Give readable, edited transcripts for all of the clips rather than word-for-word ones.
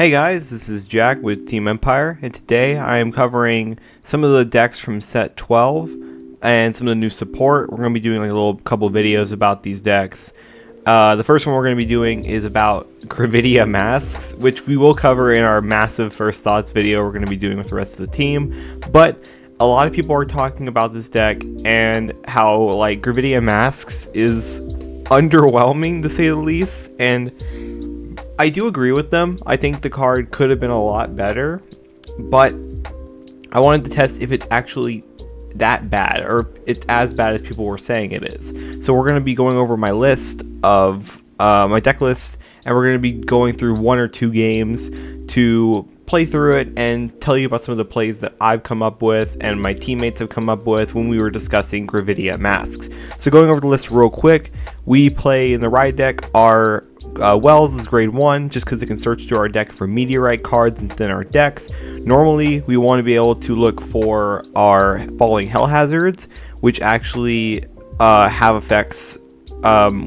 Hey guys, this is Jack with Team Empire, and today I am covering some of the decks from set 12 and some of the new support. We're going to be doing like a little couple of videos about these decks. The first one we're going to be doing is about Gravidia Masques, which we will cover in our massive first thoughts video we're going to be doing with the rest of the team. But a lot of people are talking about this deck and how like Gravidia Masques is underwhelming to say the least, and I do agree with them. I think the card could have been a lot better, but I wanted to test if it's actually that bad or it's as bad as people were saying it is. So we're going to be going over my list of my deck list, and we're going to be going through one or two games to play through it and tell you about some of the plays that I've come up with and my teammates have come up with when we were discussing Gravidia Masques. So going over the list real quick, we play in the ride deck. Our Wells is grade 1 just because it can search through our deck for meteorite cards within our decks. Normally we want to be able to look for our falling hell hazards, which actually have effects,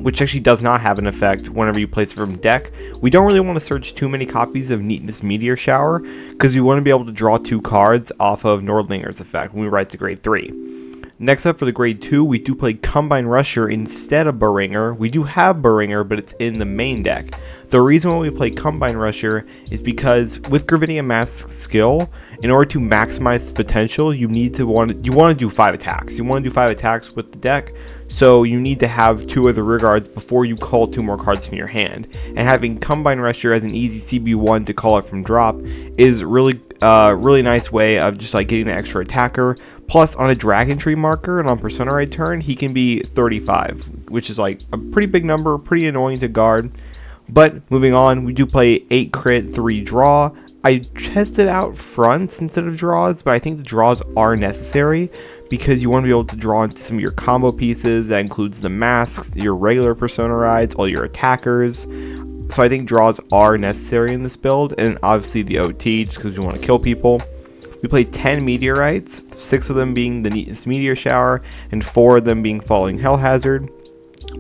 which actually does not have an effect whenever you place it from deck. We don't really want to search too many copies of Neatness Meteor Shower because we want to be able to draw 2 cards off of Nordlinger's effect when we ride to grade 3. Next up for the grade 2, we do play Combine Rusher instead of Baringer. We do have Baringer, but it's in the main deck. The reason why we play Combine Rusher is because with Gravidia Masques skill, in order to maximize its potential, you want to do 5 attacks. You want to do 5 attacks with the deck, so you need to have 2 of the rear guards before you call 2 more cards from your hand. And having Combine Rusher as an easy CB1 to call it from drop is really nice way of just like getting the extra attacker. Plus, on a Dragon Tree marker and on Persona Ride turn, he can be 35, which is like a pretty big number, pretty annoying to guard. But moving on, we do play 8 crit, 3 draw. I tested out fronts instead of draws, but I think the draws are necessary because you want to be able to draw into some of your combo pieces. That includes the masks, your regular Persona Rides, all your attackers. So I think draws are necessary in this build, and obviously the OT just because you want to kill people. We play 10 meteorites, 6 of them being the Neatness Meteor Shower, and 4 of them being Falling Hell Hazard.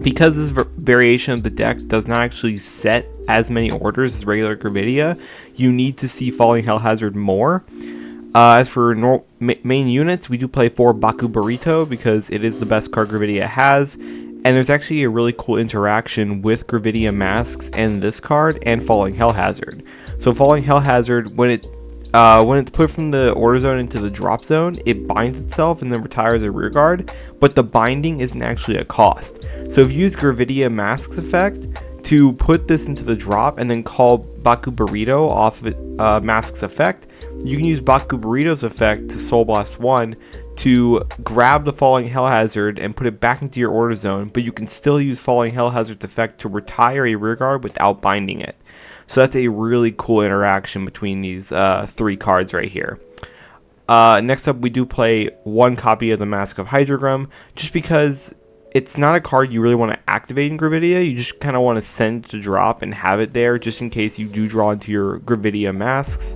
Because this variation of the deck does not actually set as many orders as regular Gravidia, you need to see Falling Hell Hazard more. As for main units, we do play 4 Baku Burrito because it is the best card Gravidia has, and there's actually a really cool interaction with Gravidia Masques and this card and Falling Hell Hazard. So Falling Hell Hazard, when it's put from the order zone into the drop zone, it binds itself and then retires a rear guard, but the binding isn't actually a cost. So if you use Gravidia Masques effect to put this into the drop and then call Baku Burrito off of Masques effect, you can use Baku Burrito's effect to Soul Blast 1 to grab the Falling Hell Hazard and put it back into your order zone, but you can still use Falling Hell Hazard's effect to retire a rear guard without binding it. So that's a really cool interaction between these 3 cards right here. Next up, we do play 1 copy of the Mask of Hydrogram, just because it's not a card you really want to activate in Gravidia. You just kind of want to send it to drop and have it there, just in case you do draw into your Gravidia Masques.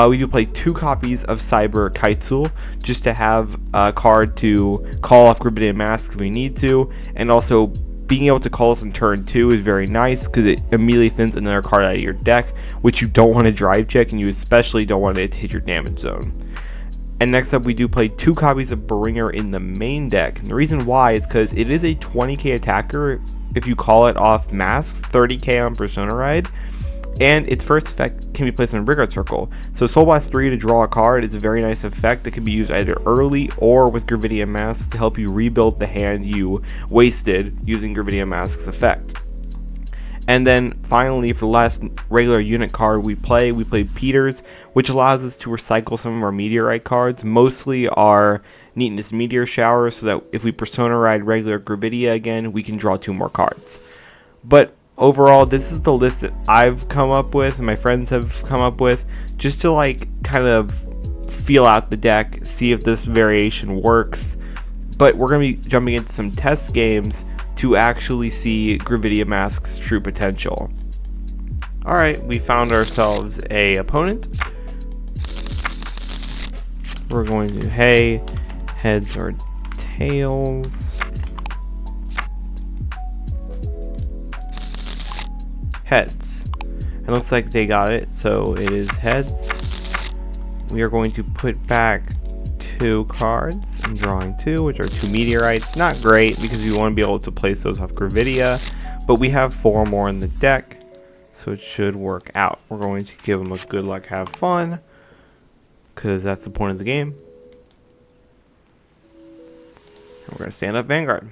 We do play 2 copies of Cyber Kaitsul, just to have a card to call off Gravidia Masques if we need to, and also being able to call this on turn 2 is very nice because it immediately thins another card out of your deck, which you don't want to drive check, and you especially don't want it to hit your damage zone. And next up, we do play 2 copies of Baringer in the main deck. And the reason why is because it is a 20k attacker if you call it off Masks, 30k on Persona Ride, and its first effect can be placed on a Rearguard Circle. So Soul Blast 3 to draw a card is a very nice effect that can be used either early or with Gravidia Masques to help you rebuild the hand you wasted using Gravidia Masques effect. And then finally, for the last regular unit card we play Peters, which allows us to recycle some of our meteorite cards, mostly our Neatness Meteor Shower, so that if we Persona Ride regular Gravidia again, we can draw 2 more cards. But overall, this is the list that I've come up with and my friends have come up with, just to like kind of feel out the deck, see if this variation works. But we're going to be jumping into some test games to actually see Gravidia Masques' true potential. Alright, we found ourselves a opponent. We're going to heads or tails. Heads. It looks like they got it, so it is heads. We are going to put back 2 cards. I'm drawing 2, which are 2 meteorites. Not great because we want to be able to place those off Gravidia, but we have 4 more in the deck, so it should work out. We're going to give them a good luck, have fun, because that's the point of the game. And we're going to stand up Vanguard.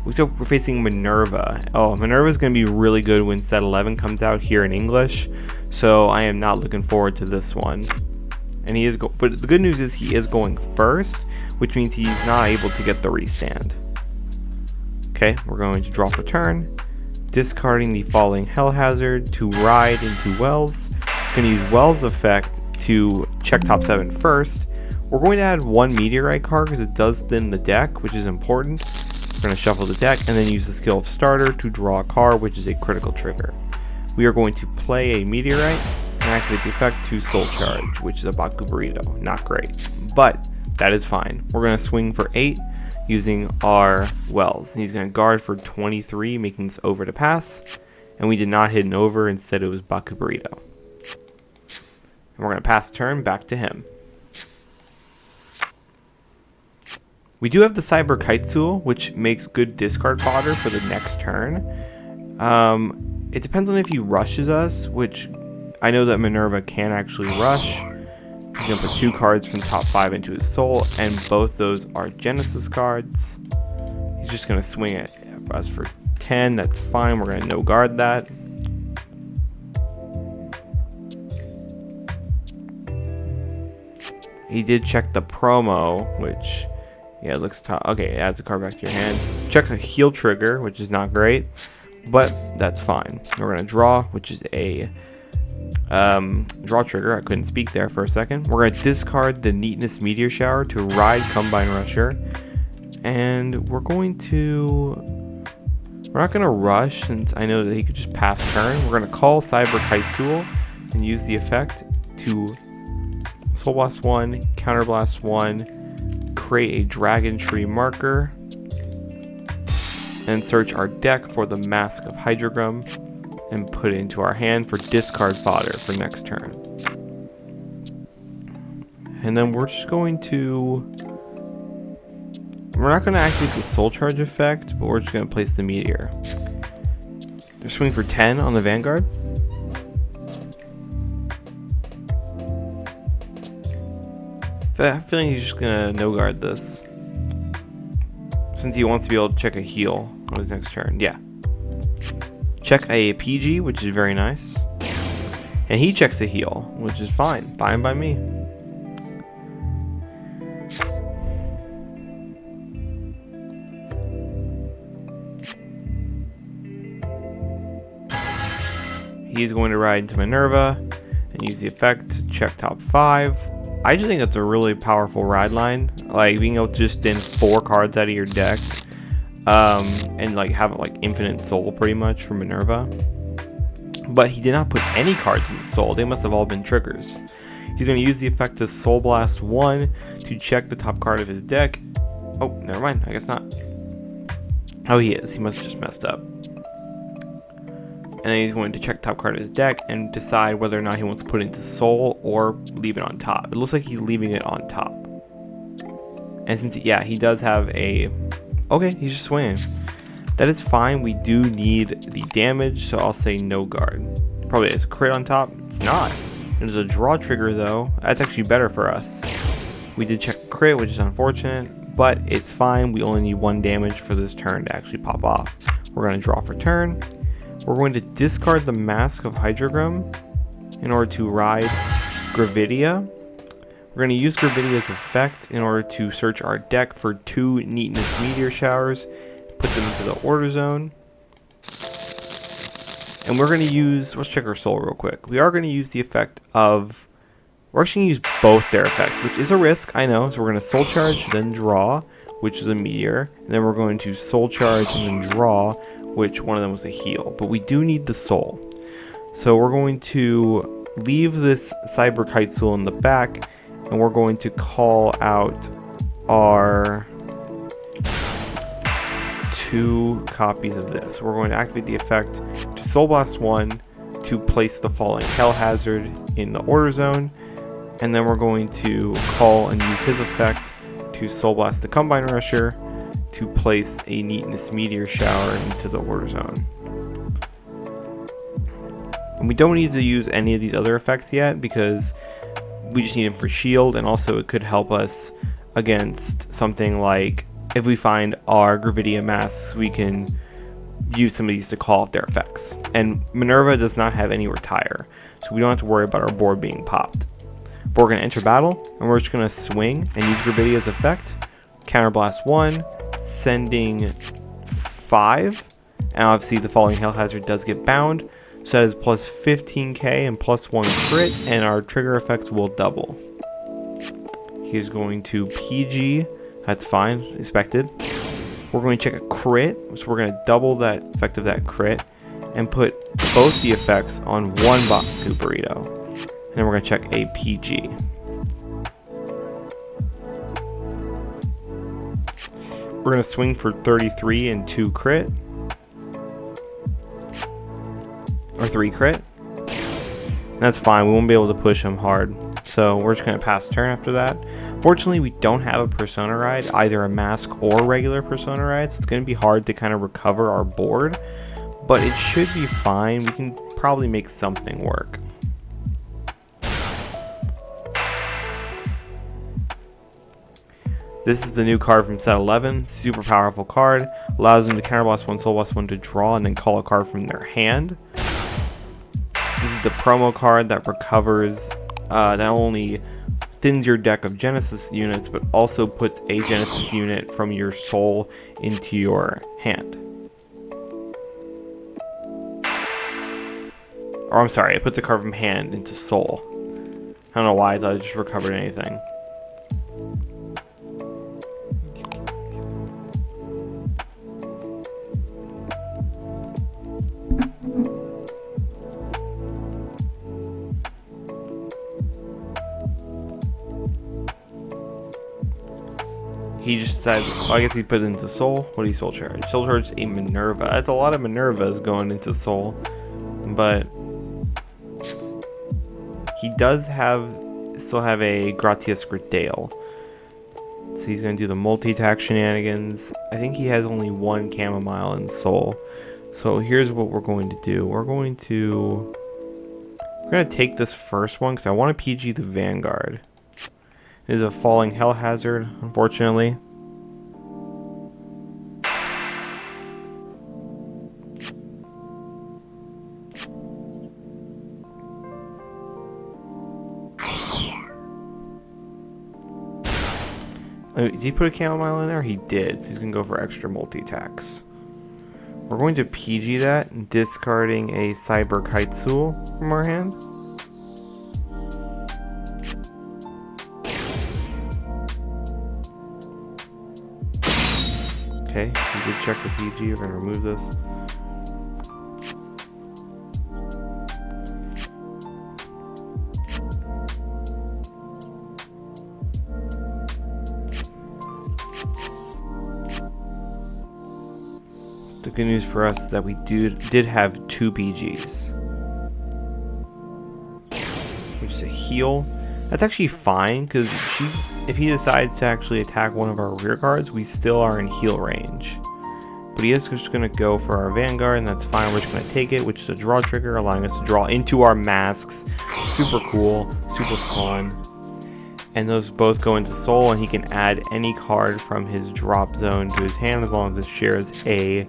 So we're facing Minerva. Oh, Minerva is going to be really good when set 11 comes out here in English, so I am not looking forward to this one. And he is, but the good news is he is going first, which means he's not able to get the restand. Okay, we're going to draw for turn, discarding the Falling Hell Hazard to ride into Wells. We're going to use Wells' effect to check top 7 first. We're going to add 1 meteorite card because it does thin the deck, which is important. We're going to shuffle the deck and then use the skill of Starter to draw a card, which is a critical trigger. We are going to play a meteorite and activate the effect to Soul Charge, which is a Baku Burrito. Not great, but that is fine. We're going to swing for 8 using our Wells. And he's going to guard for 23, making this over to pass. And we did not hit an over, instead it was Baku Burrito. And we're going to pass turn back to him. We do have the Cyber Kitesul, which makes good discard fodder for the next turn. It depends on if he rushes us, which I know that Minerva can actually rush. He's going to put 2 cards from top 5 into his soul, and both those are Genesis cards. He's just going to swing at us for 10. That's fine. We're going to no guard that. He did check the promo, which... yeah, it looks top. Okay, it adds a card back to your hand. Check a heal trigger, which is not great, but that's fine. We're going to draw, which is a draw trigger. I couldn't speak there for a second. We're going to discard the Neatness Meteor Shower to ride Combine Rusher. And we're going to... we're not going to rush, since I know that he could just pass turn. We're going to call Cyber Kitesul and use the effect to Soul Blast 1, Counterblast 1, create a Dragon Tree marker, and search our deck for the Mask of Hydrogram and put it into our hand for discard fodder for next turn. And then we're just going to... we're not going to activate the Soul Charge effect, but we're just going to place the Meteor. They're swinging for 10 on the Vanguard. I have a feeling he's just going to no-guard this, since he wants to be able to check a heal on his next turn. Yeah. Check a PG, which is very nice. And he checks a heal, which is fine. Fine by me. He's going to ride into Minerva and use the effect to check top 5. I just think that's a really powerful ride line, like being able to just thin 4 cards out of your deck, and like have like infinite soul pretty much for Minerva. But he did not put any cards in the soul. They must have all been triggers. He's going to use the effect to Soul Blast 1 to check the top card of his deck. Oh, never mind. I guess not. Oh, he is. He must have just messed up. And then he's going to check top card of his deck and decide whether or not he wants to put it into soul or leave it on top. It looks like he's leaving it on top. And since, yeah, he does have a... okay, he's just swinging. That is fine. We do need the damage, so I'll say no guard. Probably is a crit on top. It's not. There's a draw trigger, though. That's actually better for us. We did check crit, which is unfortunate, but it's fine. We only need 1 damage for this turn to actually pop off. We're going to draw for turn. We're going to discard the Mask of Hydrogram in order to ride Gravidia. We're going to use Gravidia's effect in order to search our deck for 2 Neatness Meteor Showers, put them into the order zone. And we're going to use, let's check our soul real quick. We are going to use the effect of, we're actually going to use both their effects, which is a risk, I know. So we're going to Soul Charge, then draw, which is a meteor. And then we're going to Soul Charge and then draw, which one of them was a heal. But we do need the soul. So we're going to leave this Cyber Kitesul in the back, and we're going to call out our 2 copies of this. We're going to activate the effect to Soul Blast 1 to place the falling Hell Hazard in the order zone, and then we're going to call and use his effect to Soul Blast the Combine Rusher to place a Neatness Meteor Shower into the order zone. And we don't need to use any of these other effects yet because we just need them for shield, and also it could help us against something like if we find our Gravidia Masques, we can use some of these to call off their effects. And Minerva does not have any retire, so we don't have to worry about our board being popped. But we're going to enter battle, and we're just going to swing and use Gravidia's effect. Counterblast 1, sending 5, and obviously the Falling Hail Hazard does get bound, so that is plus 15k and plus 1 crit, and our trigger effects will double. He's going to PG, that's fine, expected. We're going to check a crit, so we're going to double that effect of that crit and put both the effects on one Baku Burrito. And then we're going to check a PG. We're going to swing for 33 and 2 crit. Or 3 crit. That's fine, we won't be able to push him hard. So we're just going to pass turn after that. Fortunately, we don't have a Persona Ride, either a Mask or regular Persona Ride, so it's going to be hard to kind of recover our board. But it should be fine, we can probably make something work. This is the new card from set 11, super powerful card. Allows them to counterblast 1, soul blast 1 to draw, and then call a card from their hand. This is the promo card that recovers, not only thins your deck of Genesis units, but also puts a Genesis unit from your soul into your hand. Or I'm sorry, it puts a card from hand into soul. I don't know why I thought I just recovered anything. He just decided, well, I guess he put it into Soul. What do you Soul Charge? Soul Charge a Minerva. That's a lot of Minervas going into Soul. But he does still have a Gratias Gradale. So he's going to do the multi-attack shenanigans. I think he has only 1 Chamomile in Soul. So here's what we're going to do. We're going to take this first one because I want to PG the Vanguard. It is a Falling Hell Hazard, unfortunately. Did he put a Chamomile in there? He did, so he's going to go for extra multi-attacks. We're going to PG that, discarding a Cyber Kitesul from our hand. Okay, we did check the PG. We're going to remove this. The good news for us is that we did have 2 PGs. Which is a heal. That's actually fine, because if he decides to actually attack one of our rear guards, we still are in heal range. But he is just going to go for our Vanguard, and that's fine. We're just going to take it, which is a draw trigger, allowing us to draw into our masks. Super cool, super fun. And those both go into Soul, and he can add any card from his drop zone to his hand as long as it shares a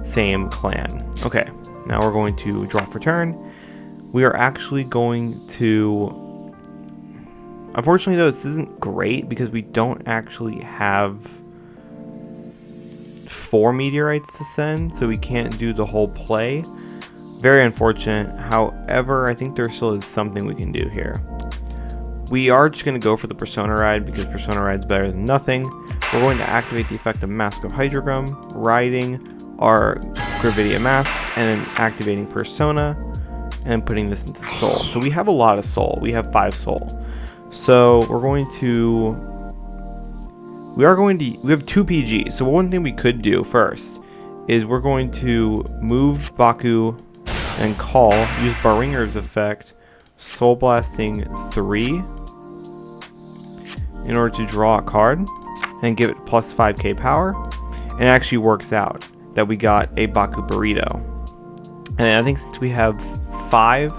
same clan. Okay, now we're going to draw for turn. We are actually going to... Unfortunately, though, this isn't great because we don't actually have 4 meteorites to send, so we can't do the whole play. Very unfortunate. However, I think there still is something we can do here. We are just going to go for the Persona Ride because Persona Ride's better than nothing. We're going to activate the effect of Mask of Hydrogum, riding our Gravidia Masques, and then activating Persona, and putting this into Soul. So we have a lot of Soul. We have 5 Soul. So we're going to... We have 2 PGs. So one thing we could do first is we're going to move Baku and call, use Baringer's effect, Soul Blasting 3 in order to draw a card and give it plus 5k power. And it actually works out that we got a Baku Burrito. And I think since we have 5,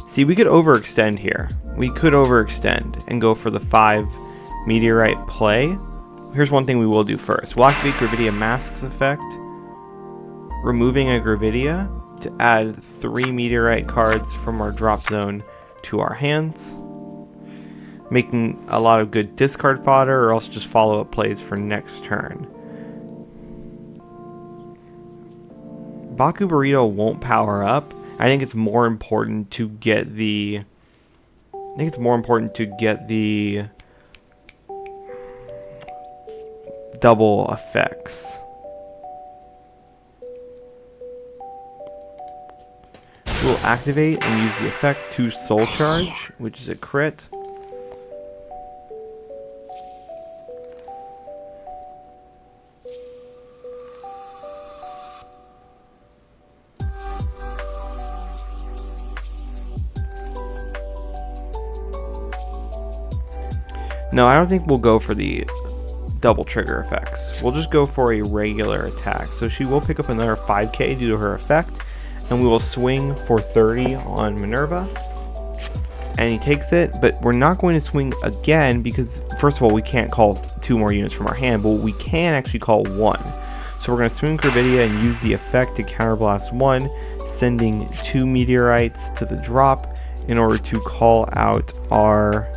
see, we could overextend here. We could overextend and go for the 5 meteorite play. Here's one thing we will do first. We'll activate Gravidia Masques effect, removing a Gravidia to add 3 meteorite cards from our drop zone to our hands, making a lot of good discard fodder, or else just follow-up plays for next turn. Baku Burrito won't power up. I think it's more important to get the double effects. We'll activate and use the effect to Soul Charge, which is a crit. No, I don't think we'll go for the double trigger effects. We'll just go for a regular attack. So she will pick up another 5k due to her effect, and we will swing for 30 on Minerva. And he takes it, but we're not going to swing again because, first of all, we can't call 2 more units from our hand, but we can actually call 1. So we're going to swing Gravidia and use the effect to counterblast 1, sending 2 meteorites to the drop in order to call out our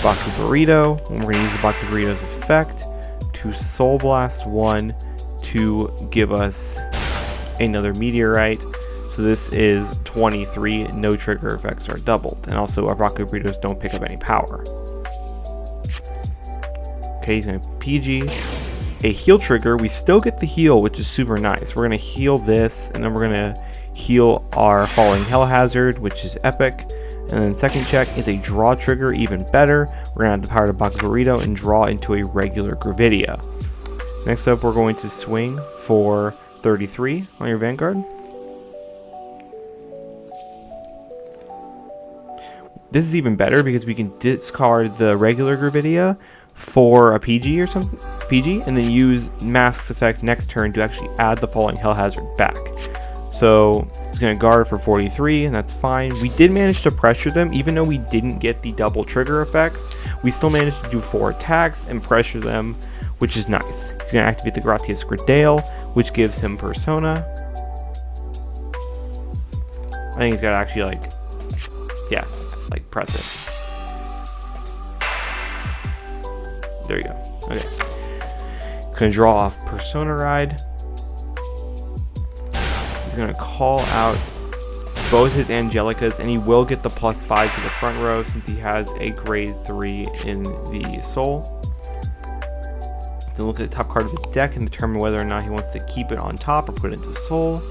Baku Burrito, and we're going to use the Baku Burrito's effect to Soul Blast 1 to give us another meteorite. So this is 23, no trigger effects are doubled, and also our Baku Burritos don't pick up any power. Okay, he's going to PG a heal trigger. We still get the heal, which is super nice. We're going to heal this, and then we're going to heal our Falling Hell Hazard, which is epic. And then second check is a draw trigger, even better. We're going to have the power to Baku Burrito and draw into a regular Gravidia. Next up, we're going to swing for 33 on your Vanguard. This is even better because we can discard the regular Gravidia for a PG or something, and then use Masques effect next turn to actually add the Falling Hell Hazard back. So he's going to guard for 43, and that's fine. We did manage to pressure them, even though we didn't get the double trigger effects. We still managed to do 4 attacks and pressure them, which is nice. He's going to activate the Gratia Scredale, which gives him Persona. I think he's got to actually, press it. There you go. Okay. He's going to draw off Persona Ride. He's going to call out both his Angelicas, and he will get the +5 to the front row since he has a grade 3 in the soul. Then look at the top card of his deck and determine whether or not he wants to keep it on top or put it into soul.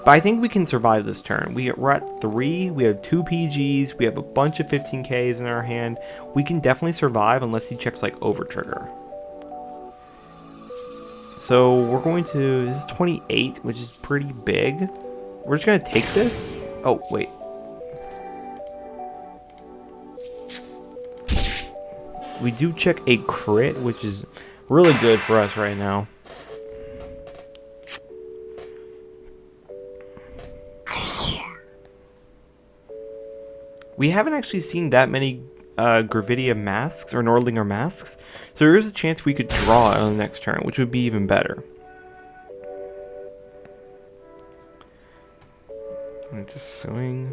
But I think we can survive this turn. We're at 3, we have 2 PGs, we have a bunch of 15Ks in our hand. We can definitely survive unless he checks like over trigger. So we're going to, this is 28, which is pretty big. We're just going to take this. Oh, wait. We do check a crit, which is really good for us right now. We haven't actually seen that many Gravidia Masques or Nordlinger Masques, so there is a chance we could draw on the next turn, which would be even better. I'm gonna just swing.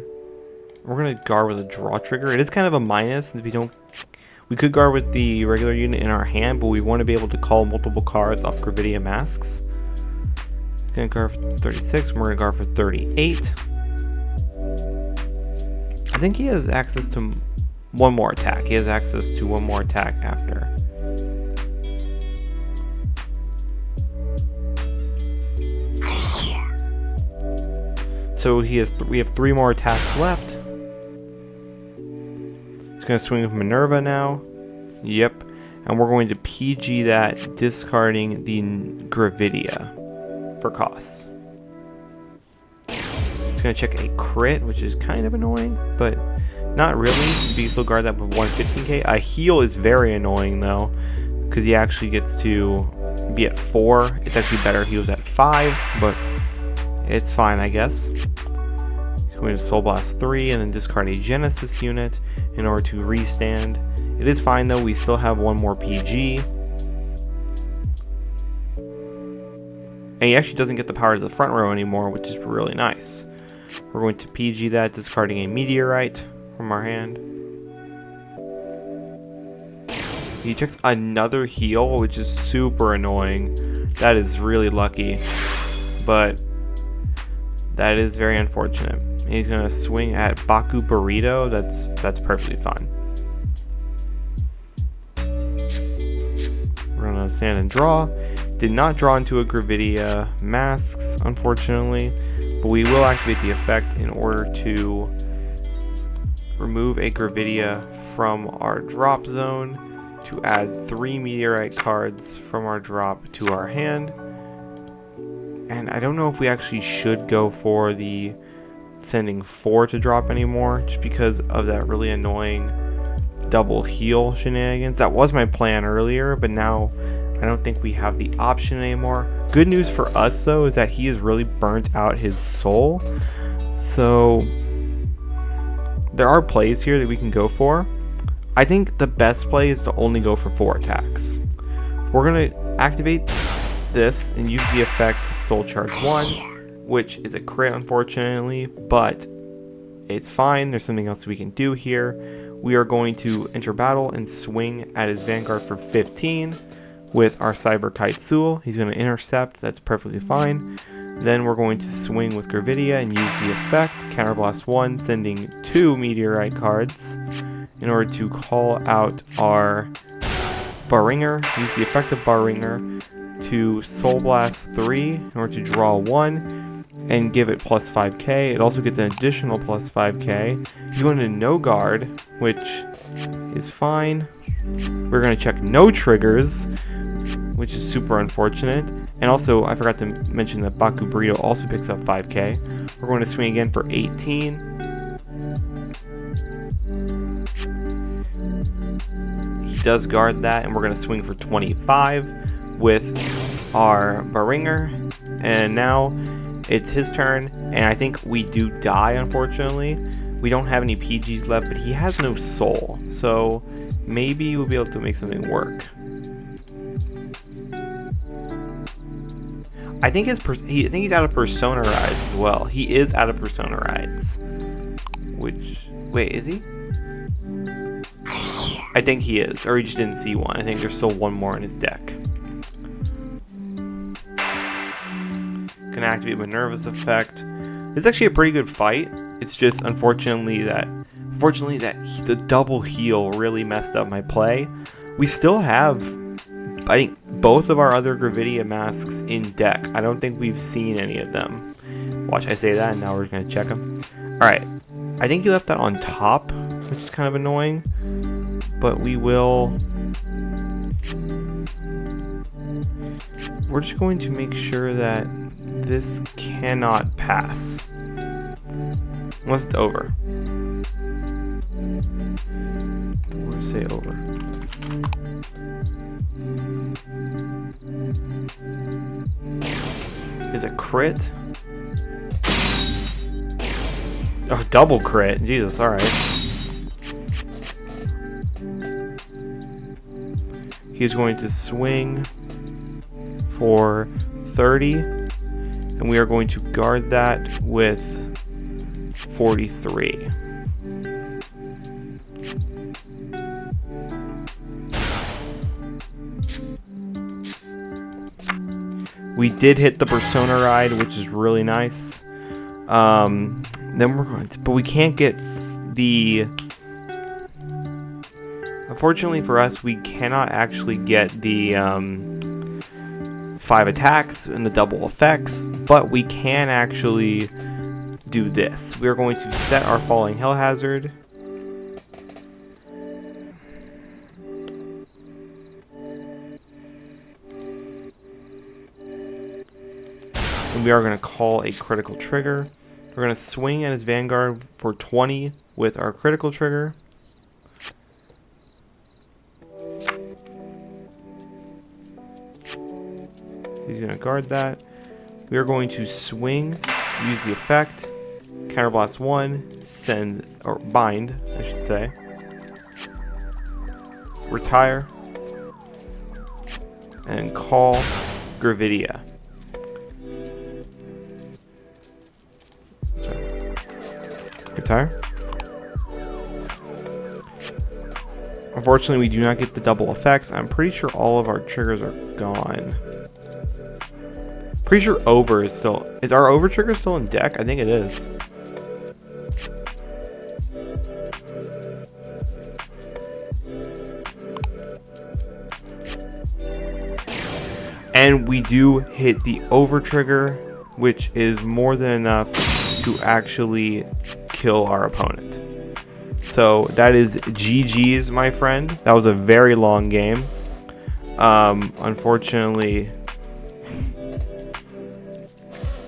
We're gonna guard with a draw trigger. It is kind of a minus since we could guard with the regular unit in our hand, but we want to be able to call multiple cards off Gravidia Masques. Gonna guard for 36. We're gonna guard for 38. I think he has access to one more attack. He has access to one more attack after. So we have 3 more attacks left. It's going to swing with Minerva now. Yep. And we're going to PG that, discarding the Gravidia for costs. It's going to check a crit, which is kind of annoying, but not really, since we can still guard that with 115k. A heal is very annoying though, because he actually gets to be at 4. It's actually better if he was at 5, but it's fine, I guess. He's going to Soul Blast 3 and then discard a Genesis unit in order to restand. It is fine though, we still have one more PG. And he actually doesn't get the power to the front row anymore, which is really nice. We're going to PG that, discarding a Meteorite from our hand. He checks another heal, which is super annoying. That is really lucky, but that is very unfortunate. And he's gonna swing at Baku Burrito. That's perfectly fine. We're gonna stand and draw. Did not draw into a Gravidia Masques, unfortunately, but we will activate the effect in order to remove a Gravidia from our drop zone to add 3 Meteorite cards from our drop to our hand. And I don't know if we actually should go for the sending 4 to drop anymore, just because of that really annoying double heal shenanigans. That was my plan earlier, but now I don't think we have the option anymore. Good news for us though is that he has really burnt out his soul, so there are plays here that we can go for. I think the best play is to only go for 4 attacks. We're going to activate this and use the effect to Soul Charge 1, which is a crit unfortunately, but it's fine. There's something else we can do here. We are going to enter battle and swing at his Vanguard for 15 with our Cyber Kite Sul. He's going to intercept. That's perfectly fine. Then we're going to swing with Gravidia and use the effect, Counterblast 1, sending 2 Meteorite cards in order to call out our Baringer. Use the effect of Baringer to Soul Blast 3 in order to draw 1 and give it plus 5k. It also gets an additional plus 5k. He's going to no guard, which is fine. We're going to check no triggers, which is super unfortunate. And also, I forgot to mention that Baku Burrito also picks up 5k. We're going to swing again for 18. He does guard that, and we're going to swing for 25 with our Baringer. And now it's his turn, and I think we do die, unfortunately. We don't have any PGs left, but he has no soul, so maybe we'll be able to make something work. I think he's out of Persona Rides as well. He is out of Persona Rides. Which, wait, is he? I think he is, or he just didn't see one. I think there's still one more in his deck. Gonna activate Minerva's effect. It's actually a pretty good fight. It's just unfortunately that the double heal really messed up my play. We still have, I think, both of our other Gravidia Masques in deck. I don't think we've seen any of them. Watch, I say that, and now we're going to check them. Alright, I think he left that on top, which is kind of annoying. But we will... We're just going to make sure that this cannot pass. Unless it's over. We'll say over. Is a crit? Oh, double crit. Jesus, alright. He's going to swing for 30, and we are going to guard that with 43. We did hit the Persona Ride, which is really nice. Then we're going to, but we can't get the... Unfortunately for us, we cannot actually get the 5 attacks and the double effects, but we can actually do this. We are going to set our Falling Hell Hazard And we are going to call a critical trigger. We're going to swing at his Vanguard for 20 with our critical trigger. He's going to guard that. We are going to swing, use the effect, counterblast 1, send, or bind, I should say. Retire. And call Gravidia. Retire. Unfortunately, we do not get the double effects. I'm pretty sure all of our triggers are gone. Pretty sure over is still... Is our over trigger still in deck? I think it is. And we do hit the over trigger, which is more than enough to actually kill our opponent. So that is GG's, my friend. That was a very long game. Unfortunately,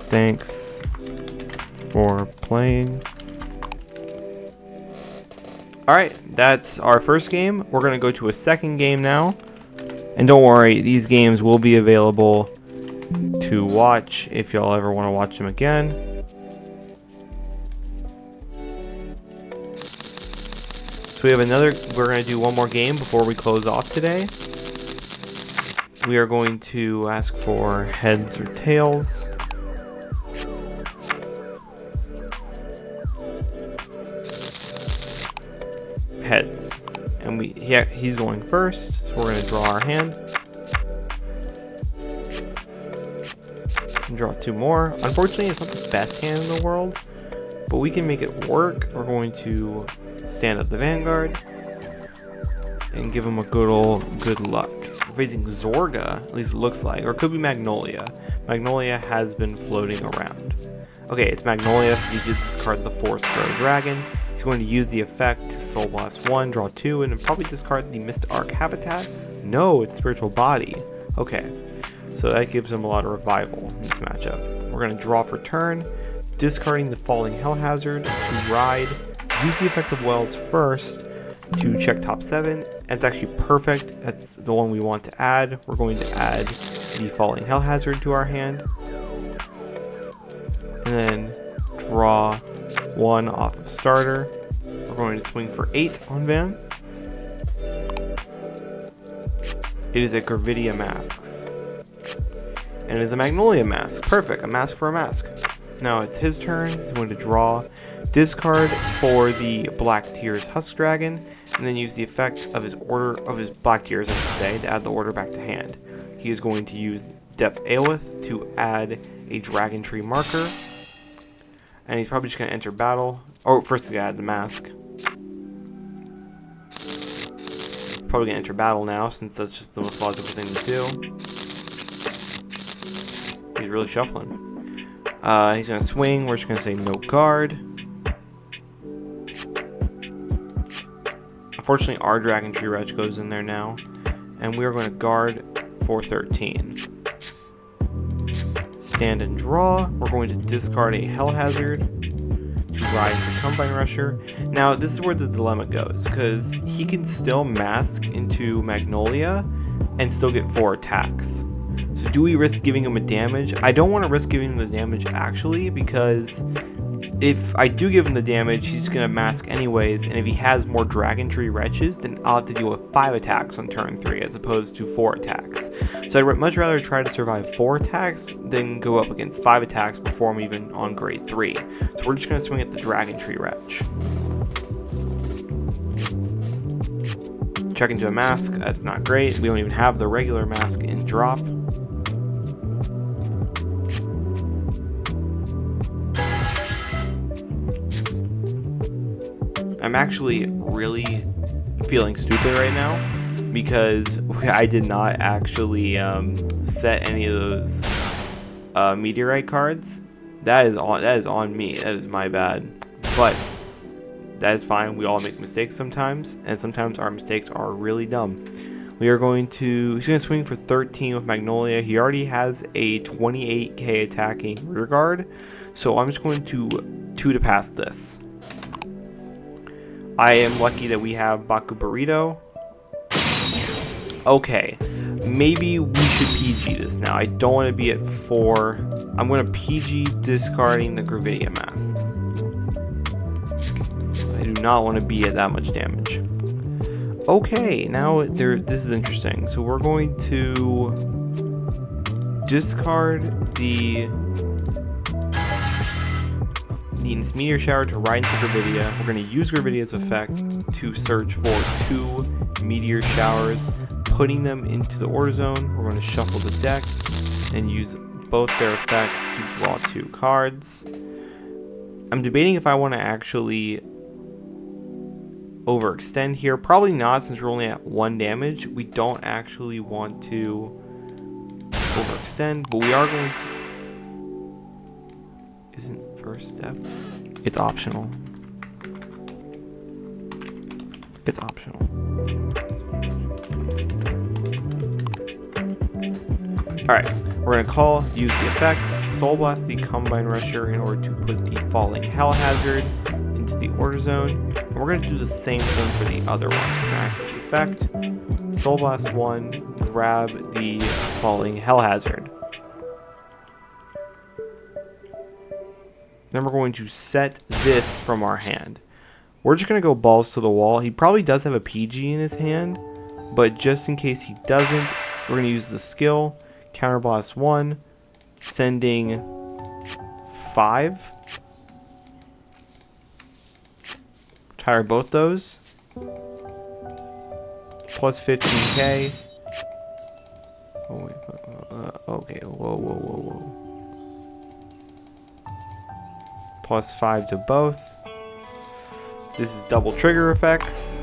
thanks for playing. Alright, that's our first game. We're going to go to a second game now. And don't worry, these games will be available to watch if y'all ever want to watch them again. So we have we're going to do one more game before we close off today. We are going to ask for heads or tails. Heads. And he's going first, so we're going to draw our hand. And draw 2 more. Unfortunately, it's not the best hand in the world, but we can make it work. We're going to stand up the Vanguard and give him a good luck. We're facing Zorga, at least it looks like, or it could be Magnolia. Magnolia has been floating around. Okay, it's Magnolia, so he did discard the Force Throw Dragon. He's going to use the effect to Soul Blast 1, draw 2, and then probably discard the Mist Arc Habitat. No, it's Spiritual Body. Okay, so that gives him a lot of revival in this matchup. We're going to draw for turn, discarding the Falling Hell Hazard to ride, use the effect of Wells first to check top 7. And it's actually perfect. That's the one we want to add. We're going to add the Falling Hell Hazard to our hand. And then draw 1 off of starter. We're going to swing for 8 on Van. It is a Gravidia Masques. And it is a Magnolia Mask. Perfect, a mask for a mask. Now it's his turn. He's going to draw, discard for the Black Tears Husk Dragon, and then use the effect of his Black Tears, I should say, to add the order back to hand. He is going to use Def Aelith to add a Dragon Tree marker. And he's probably just going to enter battle. Oh, first he's going to add the mask. Probably going to enter battle now, since that's just the most logical thing to do. He's really shuffling. He's going to swing. We're just going to say no guard. Unfortunately, our Dragon Tree Wretch goes in there now. And we are going to guard for 13. Stand and draw. We're going to discard a Hell Hazard to ride the Combine Rusher. Now, this is where the dilemma goes, because he can still mask into Magnolia and still get 4 attacks. So do we risk giving him a damage? I don't want to risk giving him the damage, actually, because if I do give him the damage, he's going to mask anyways, and if he has more Dragon Tree Wretches, then I'll have to deal with 5 attacks on turn 3 as opposed to 4 attacks. So I'd much rather try to survive 4 attacks than go up against 5 attacks before I'm even on grade 3. So we're just going to swing at the Dragon Tree Wretch. Check into a mask, that's not great. We don't even have the regular mask in drop. I'm actually really feeling stupid right now because I did not actually set any of those meteorite cards. That is on me. That is my bad. But that is fine. We all make mistakes sometimes, and sometimes our mistakes are really dumb. We are going to, he's going to swing for 13 with Magnolia. He already has a 28k attacking rear guard, so I'm just going to 2 to pass this. I am lucky that we have Baku Burrito. Okay, maybe we should PG this now. I don't want to be at 4. I'm going to PG discarding the Gravidia Masques. I do not want to be at that much damage. Okay, now this is interesting. So we're going to discard the Neatness Meteor Shower to ride into Gravidia. We're going to use Gravidia's effect to search for 2 Meteor Showers, putting them into the order zone. We're going to shuffle the deck and use both their effects to draw 2 cards. I'm debating if I want to actually overextend here. Probably not, since we're only at 1 damage. We don't actually want to overextend, but we are going to... Isn't first step? It's optional. It's optional. Alright, we're going to use the effect, Soul Blast the Combine Rusher in order to put the Falling Hell Hazard into the order zone. And we're going to do the same thing for the other one. We're going to activate the effect, Soul Blast 1, grab the Falling Hell Hazard. Then we're going to set this from our hand. We're just going to go balls to the wall. He probably does have a PG in his hand, but just in case he doesn't, we're going to use the skill, Counterblast 1, sending 5. Tire both those. Plus 15k. Oh, wait, okay, whoa. Plus 5 to both. This is double trigger effects.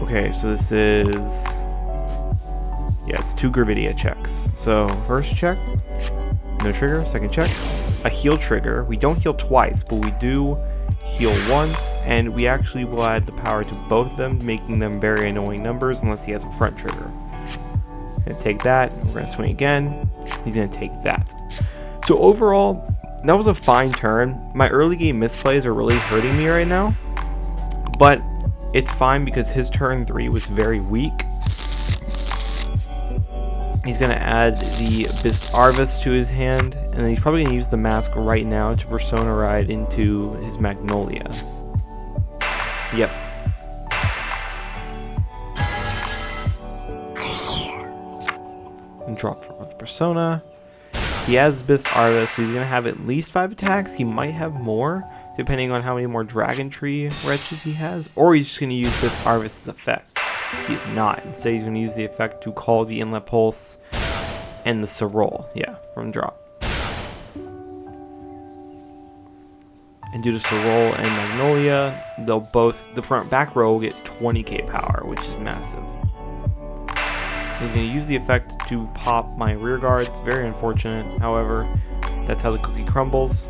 Okay, so this is... Yeah, it's 2 Gravidia checks. So, first check, no trigger. Second check, a heal trigger. We don't heal twice, but we do heal once, and we actually will add the power to both of them, making them very annoying numbers unless he has a front trigger. Gonna take that, we're gonna swing again, he's gonna take that. So overall, that was a fine turn. My early game misplays are really hurting me right now, but it's fine because his turn 3 was very weak. He's gonna add the Bist Arvis to his hand, and then he's probably gonna use the mask right now to Persona Ride into his Magnolia. Yep. And drop from Persona. He has Bist Arvis, so he's gonna have at least 5 attacks. He might have more, depending on how many more Dragon Tree wretches he has, or he's just gonna use Bist Arvis' effect. He's not. Instead, he's gonna use the effect to call the Inlet Pulse and the Sorol, yeah, from drop. And due to Sorol and Magnolia, they'll both, the front back row will get 20k power, which is massive. He's going to use the effect to pop my rear guard. It's very unfortunate. However, that's how the cookie crumbles.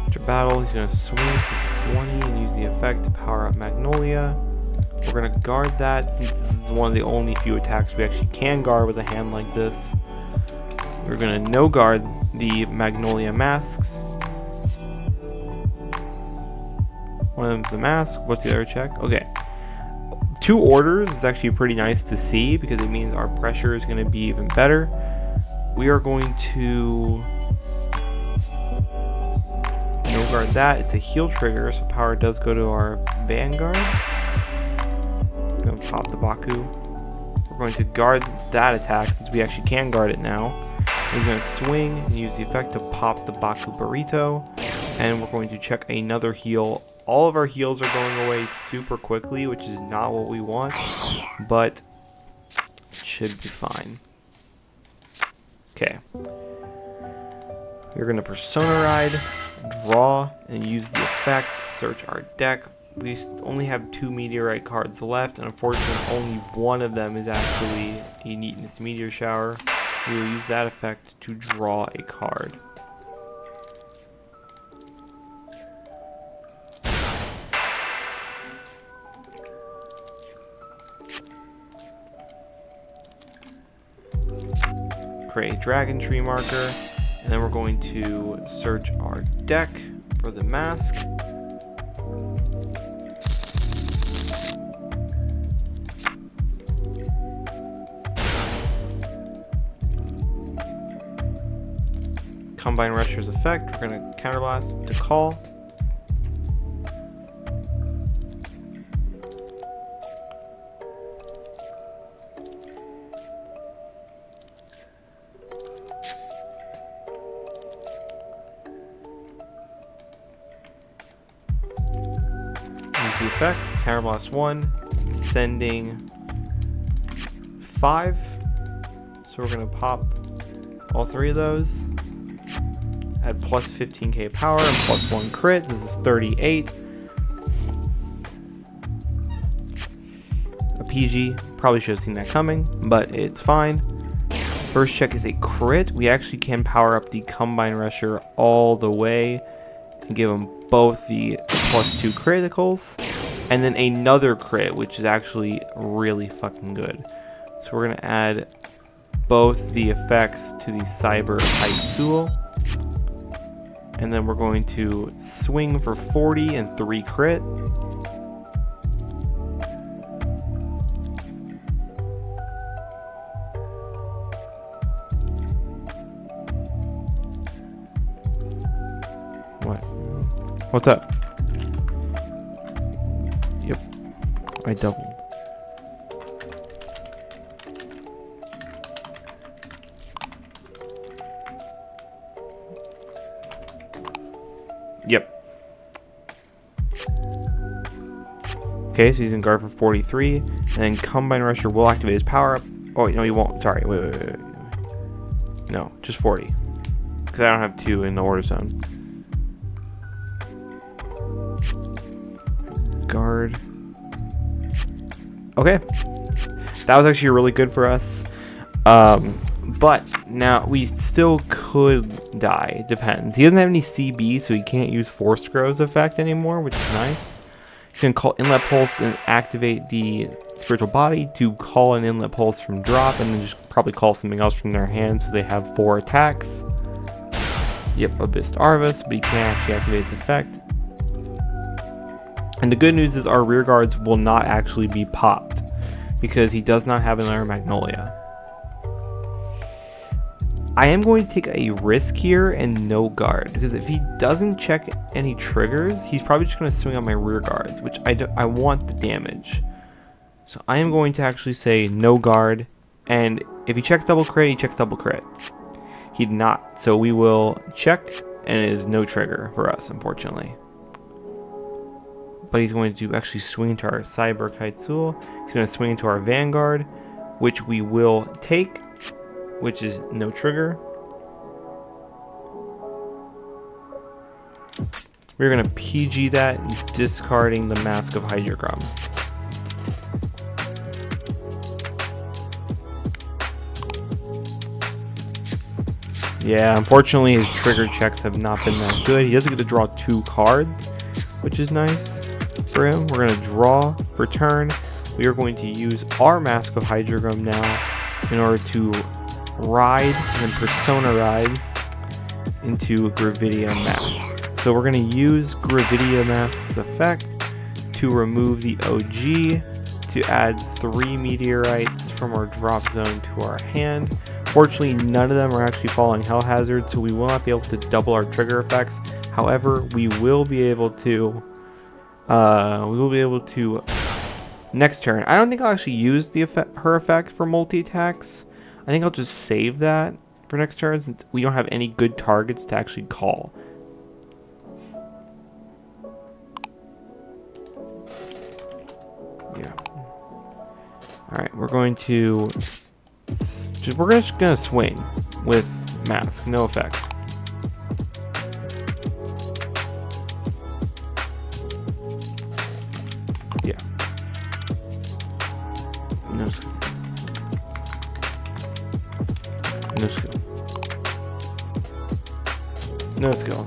After battle, he's going to swing for 20 and use the effect to power up Magnolia. We're going to guard that since this is one of the only few attacks we actually can guard with a hand like this. We're going to no guard the Magnolia Masques. One of them's the mask. What's the other check? Okay. 2 orders is actually pretty nice to see because it means our pressure is going to be even better. We are going to no guard that. It's a heal trigger, so power does go to our Vanguard. I'm going to pop the Baku. We're going to guard that attack since we actually can guard it now. We're going to swing and use the effect to pop the Baku Burrito. And we're going to check another heal. All of our heals are going away super quickly, which is not what we want, but it should be fine. Okay. We're going to Persona Ride, draw, and use the effect, search our deck. We only have 2 Meteorite cards left, and unfortunately only one of them is actually a Neatness Meteor Shower. We will use that effect to draw a card. create a dragon tree marker, and then we're going to search our deck for the mask. Combine Rusher's effect, we're going to counterblast to call. Use the effect, counterblast 1, sending 5. So we're going to pop all 3 of those. Add plus 15k power and plus 1 crit. This is 38. A PG. Probably should have seen that coming, but it's fine. First check is a crit. We actually can power up the Combine Rusher all the way and give them both the plus 2 criticals. And then another crit, which is actually really fucking good. So we're going to add both the effects to the Cyber Kaitsul. And then we're going to swing for 40 and 3 crit. What? What's up? Yep. I doubled. Yep. Okay, so he's in guard for 43, and then Combine Rusher will activate his power up. Oh, no, he won't. Sorry, wait. No, just 40. Because I don't have 2 in the order zone. Guard. Okay. That was actually really good for us. But now we still could die. It depends. He doesn't have any CB, so he can't use Forced Grow's effect anymore, which is nice. You can call Inlet Pulse and activate the Spiritual Body to call an Inlet Pulse from drop, and then just probably call something else from their hand, so they have 4 attacks. Yep, Abyss Arvis, but he can't actually activate its effect. And the good news is our rear guards will not actually be popped, because he does not have another Magnolia. I am going to take a risk here and no guard, because if he doesn't check any triggers, he's probably just going to swing on my rear guards, which I want the damage. So I am going to actually say no guard, and if he checks double crit, he checks double crit. He did not, so we will check, and it is no trigger for us, unfortunately. But he's going to actually swing into our Cyber Kaitsul. He's going to swing into our Vanguard, which we will take, which is no trigger. We're going to PG that, discarding the Mask of Hydrogrum. Yeah, unfortunately his trigger checks have not been that good. He doesn't get to draw 2 cards, which is nice for him. We're going to draw for turn. We are going to use our Mask of Hydrogrum now in order to ride and Persona Ride into Gravidia Masques. So we're going to use Gravidia Masques effect to remove the OG, to add 3 meteorites from our drop zone to our hand. Fortunately, none of them are actually falling Hell Hazard, so we will not be able to double our trigger effects. However, we will be able to next turn. I don't think I'll actually use the her effect for multi-attacks. I think I'll just save that for next turn, since we don't have any good targets to actually call. Yeah. Alright, we're just gonna swing with Mask, no effect. Yeah. No skill. No skill. No skill.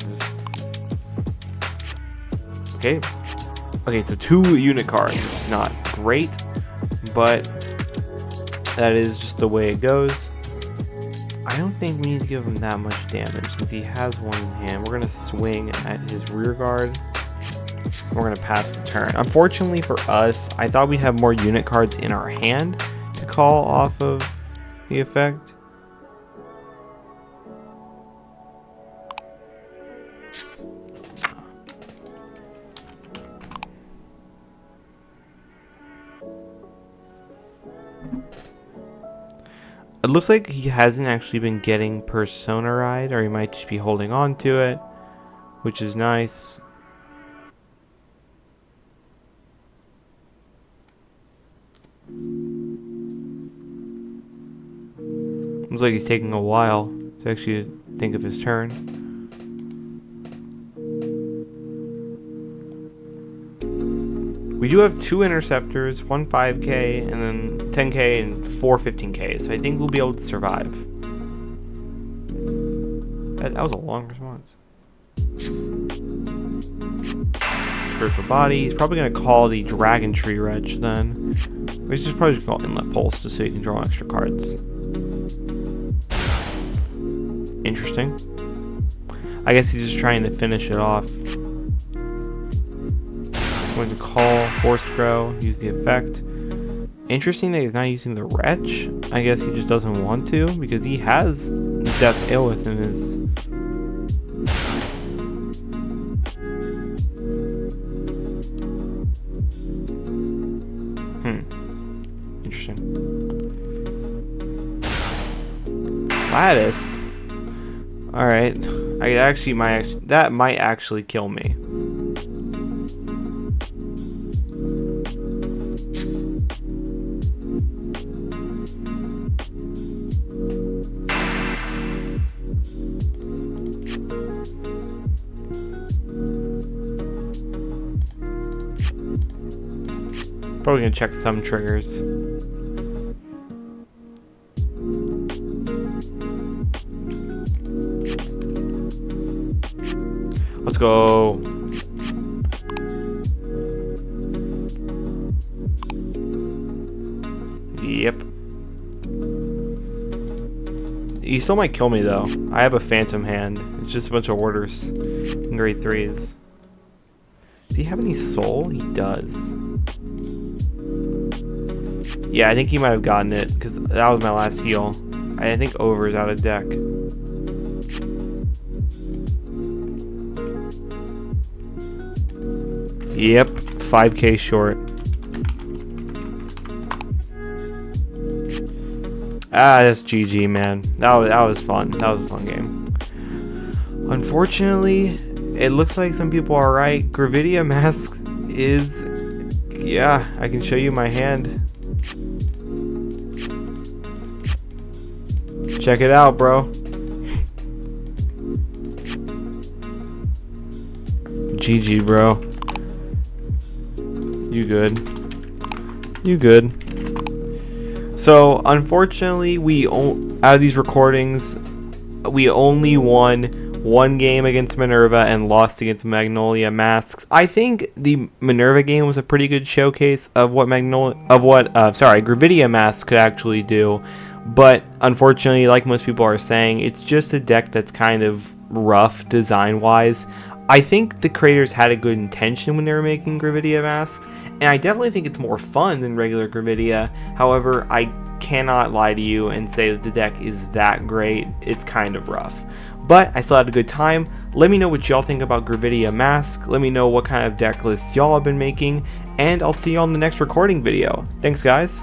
Okay. Okay, so 2 unit cards. It's not great, but that is just the way it goes. I don't think we need to give him that much damage since he has one in hand. We're going to swing at his rear guard. We're going to pass the turn. Unfortunately for us, I thought we'd have more unit cards in our hand to call off of the effect. It looks like he hasn't actually been getting Persona Ride, or he might just be holding on to it, which is nice. Looks like he's taking a while to actually think of his turn. We do have 2 interceptors, one 5k, and then 10k and 4 15k, so I think we'll be able to survive. That was a long response. Spiritual Body. He's probably going to call the Dragon Tree Wretch then. He's just probably just going to call Inlet Pulse just so he can draw extra cards. Interesting. I guess he's just trying to finish it off. Going to call Forced Grow, use the effect. Interesting that he's not using the Wretch. I guess he just doesn't want to because he has Death Illith in his. Interesting. Lattice. All right. That might actually kill me. Probably gonna check some triggers. Let's go. Yep. He still might kill me though. I have a phantom hand. It's just a bunch of orders in grade 3s. Does he have any soul? He does. Yeah, I think he might have gotten it because that was my last heal. I think Over is out of deck. Yep, 5k short. Ah, that's GG, man. That was fun. That was a fun game. Unfortunately, it looks like some people are right. Gravidia Masques is... Yeah, I can show you my hand. Check it out, bro. GG, bro. You good. You good. So, unfortunately, out of these recordings, we only won one game against Minerva and lost against Magnolia Masques. I think the Minerva game was a pretty good showcase of what Gravidia Masques could actually do. But unfortunately, like most people are saying, it's just a deck that's kind of rough design-wise. I think the creators had a good intention when they were making Gravidia Masques, and I definitely think it's more fun than regular Gravidia. However, I cannot lie to you and say that the deck is that great. It's kind of rough. But I still had a good time. Let me know what y'all think about Gravidia Masques. Let me know what kind of deck lists y'all have been making, and I'll see you on the next recording video. Thanks, guys.